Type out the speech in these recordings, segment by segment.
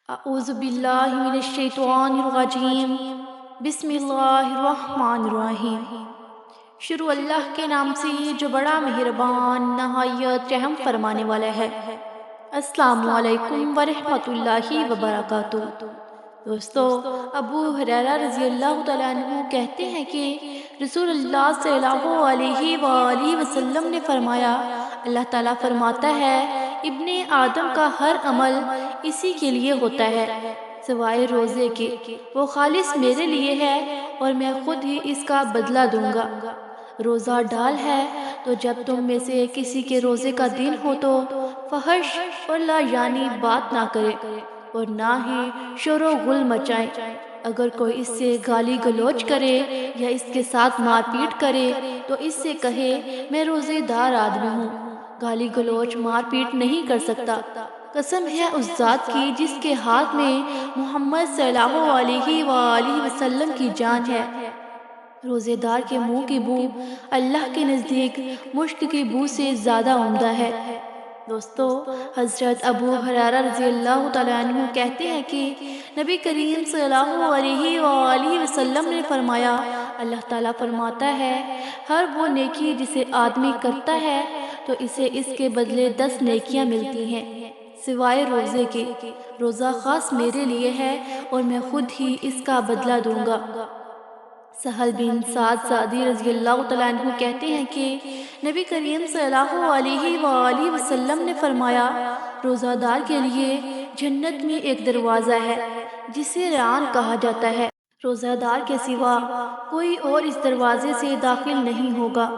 اعوذ باللہ من الشیطان الرجیم بسم اللہ الرحمن الرحیم۔ شروع اللہ کے نام سے جو بڑا مہربان نہایت رحم فرمانے والا ہے۔ السلام علیکم ورحمۃ اللہ وبرکاتہ۔ دوستو، ابو ہریرہ رضی اللہ تعالیٰ عنہ کہتے ہیں کہ رسول اللہ صلی اللہ علیہ وآلہ وسلم نے فرمایا، اللہ تعالیٰ فرماتا ہے ابن آدم کا ہر عمل اسی کے لیے ہوتا ہے سوائے روزے کے، وہ خالص میرے لیے ہے اور میں خود ہی اس کا بدلہ دوں گا۔ روزہ ڈال ہے تو جب تم میں سے کسی کے روزے کا دن ہو تو فحش اور لا یعنی بات نہ کرے اور نہ ہی شور و غل مچائے۔ اگر کوئی اس سے گالی گلوچ کرے یا اس کے ساتھ مار پیٹ کرے تو اس سے کہے میں روزے دار آدمی ہوں، گالی گلوچ مار پیٹ نہیں کر سکتا۔ قسم ہے اس ذات کی جس کے ہاتھ میں محمد صلی اللہ علیہ وآلہ وسلم کی جان ہے، روزے دار کے منہ کی بو اللہ کے نزدیک مشک کی بو سے زیادہ عمدہ ہے۔ دوستو، حضرت ابو ہریرہ رضی اللہ تعالیٰ عنہ کہتے ہیں کہ نبی کریم صلی اللہ علیہ وآلہ وسلم نے فرمایا، اللہ تعالیٰ فرماتا ہے ہر وہ نیکی جسے آدمی کرتا ہے تو اسے اس کے بدلے 10 نیکیاں ملتی ہیں سوائے روزے کے، روزہ خاص میرے لیے ہے اور میں خود ہی اس کا بدلہ دوں گا۔ سہل بن سعد ساعدی رضی اللہ تعالیٰ عنہ کہتے ہیں کہ نبی کریم صلی اللہ علیہ وآلہ وسلم نے فرمایا، روزہ دار کے لیے جنت میں ایک دروازہ ہے جسے ریان کہا جاتا ہے، روزہ دار کے سوا کوئی اور اس دروازے سے داخل نہیں ہوگا،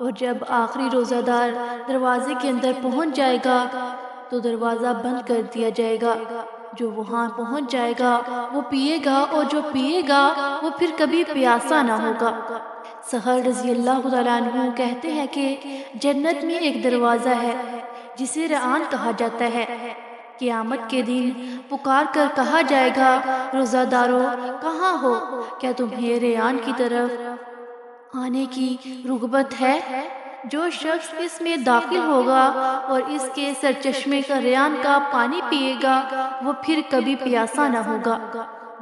اور جب آخری روزہ دار دروازے کے اندر پہنچ جائے گا تو دروازہ بند کر دیا جائے گا۔ جو وہاں پہنچ جائے گا وہ پیے گا اور جو پیے گا وہ پھر کبھی پیاسا نہ ہوگا۔ سہل رضی اللہ تعالیٰ عنہ کہتے ہیں کہ جنت میں ایک دروازہ ہے جسے ریان کہا جاتا ہے، قیامت کے دن پکار کر کہا جائے گا روزہ دارو کہاں ہو، کیا تمہیں ریان کی طرف آنے کی رغبت ہے؟ جو شخص اس میں داخل ہوگا اور اس کے سرچشمے کا ریان کا پانی پیے گا وہ پھر کبھی پیاسا نہ ہوگا۔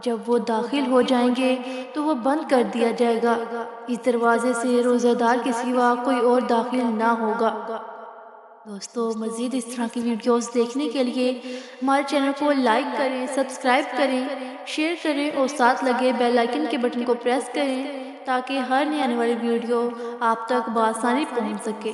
جب وہ داخل ہو جائیں گے تو وہ بند کر دیا جائے گا، اس دروازے سے روزہ دار کے سوا کوئی اور داخل نہ ہوگا۔ دوستو، مزید اس طرح کی ویڈیوز دیکھنے کے لیے ہمارے چینل کو لائک کریں، سبسکرائب کریں، شیئر کریں اور ساتھ لگے بیل آئیکن کے بٹن کو پریس کریں تاکہ ہر نئی آنے والی ویڈیو آپ تک بآسانی پہنچ سکے۔